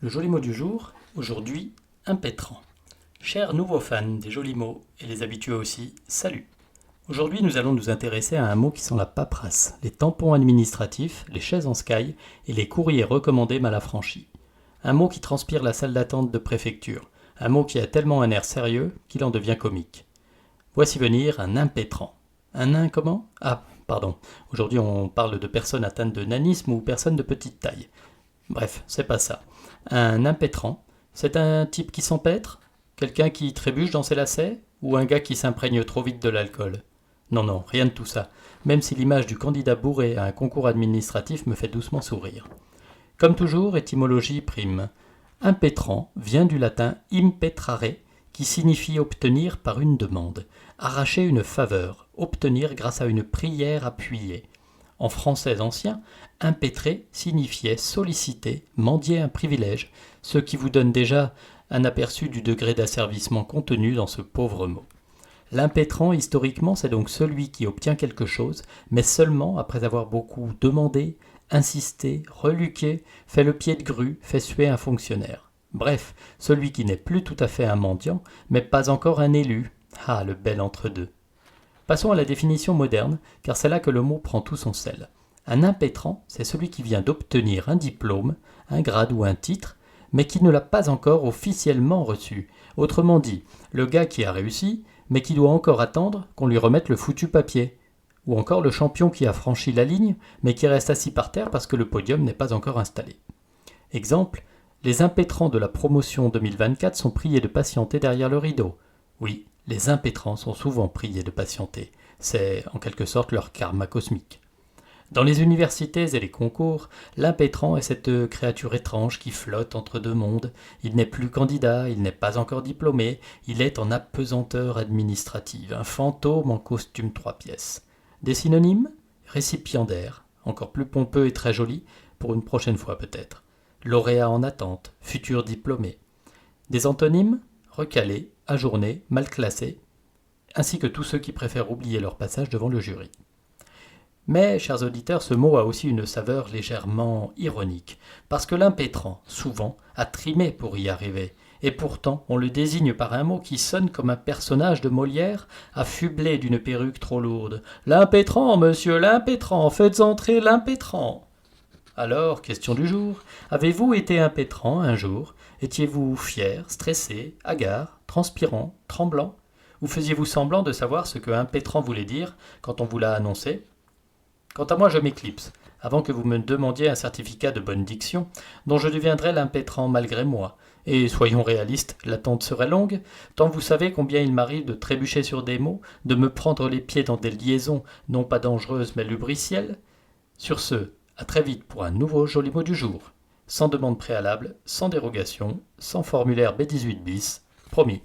Le joli mot du jour, aujourd'hui, impétrant. Chers nouveaux fans des jolis mots et les habitués aussi, salut. Aujourd'hui, nous allons nous intéresser à un mot qui sent la paperasse, les tampons administratifs, les chaises en sky et les courriers recommandés mal affranchis. Un mot qui transpire la salle d'attente de préfecture, un mot qui a tellement un air sérieux qu'il en devient comique. Voici venir un impétrant. Un nain comment ? Ah, pardon, aujourd'hui on parle de personnes atteintes de nanisme ou personnes de petite taille. Bref, c'est pas ça. Un impétrant, c'est un type qui s'empêtre ? Quelqu'un qui trébuche dans ses lacets ? Ou un gars qui s'imprègne trop vite de l'alcool ? Non, rien de tout ça, même si l'image du candidat bourré à un concours administratif me fait doucement sourire. Comme toujours, étymologie prime. Impétrant vient du latin impetrare, qui signifie obtenir par une demande, arracher une faveur, obtenir grâce à une prière appuyée. En français ancien, impétrer signifiait solliciter, mendier un privilège, ce qui vous donne déjà un aperçu du degré d'asservissement contenu dans ce pauvre mot. L'impétrant, historiquement, c'est donc celui qui obtient quelque chose, mais seulement après avoir beaucoup demandé, insisté, reluqué, fait le pied de grue, fait suer un fonctionnaire. Bref, celui qui n'est plus tout à fait un mendiant, mais pas encore un élu. Ah, le bel entre-deux. Passons à la définition moderne, car c'est là que le mot prend tout son sel. Un impétrant, c'est celui qui vient d'obtenir un diplôme, un grade ou un titre, mais qui ne l'a pas encore officiellement reçu. Autrement dit, le gars qui a réussi, mais qui doit encore attendre qu'on lui remette le foutu papier. Ou encore le champion qui a franchi la ligne, mais qui reste assis par terre parce que le podium n'est pas encore installé. Exemple, les impétrants de la promotion 2024 sont priés de patienter derrière le rideau. Oui, les impétrants sont souvent priés de patienter. C'est en quelque sorte leur karma cosmique. Dans les universités et les concours, l'impétrant est cette créature étrange qui flotte entre deux mondes. Il n'est plus candidat, il n'est pas encore diplômé, il est en apesanteur administrative, un fantôme en costume 3 pièces. Des synonymes ? Récipiendaire, encore plus pompeux et très joli, pour une prochaine fois peut-être. Lauréat en attente, futur diplômé. Des antonymes ? Recalé, ajourné, mal classé, ainsi que tous ceux qui préfèrent oublier leur passage devant le jury. Mais, chers auditeurs, ce mot a aussi une saveur légèrement ironique, parce que l'impétrant, souvent, a trimé pour y arriver, et pourtant on le désigne par un mot qui sonne comme un personnage de Molière affublé d'une perruque trop lourde. « L'impétrant, monsieur, l'impétrant, faites entrer l'impétrant !» Alors, question du jour, avez-vous été impétrant un jour ? Étiez-vous fier, stressé, hagard, transpirant, tremblant ? Ou faisiez-vous semblant de savoir ce que impétrant voulait dire quand on vous l'a annoncé ? Quant à moi, je m'éclipse, avant que vous me demandiez un certificat de bonne diction, dont je deviendrai l'impétrant malgré moi. Et soyons réalistes, l'attente serait longue, tant vous savez combien il m'arrive de trébucher sur des mots, de me prendre les pieds dans des liaisons, non pas dangereuses mais lubricielles. Sur ce, à très vite pour un nouveau joli mot du jour. Sans demande préalable, sans dérogation, sans formulaire B18 bis, promis.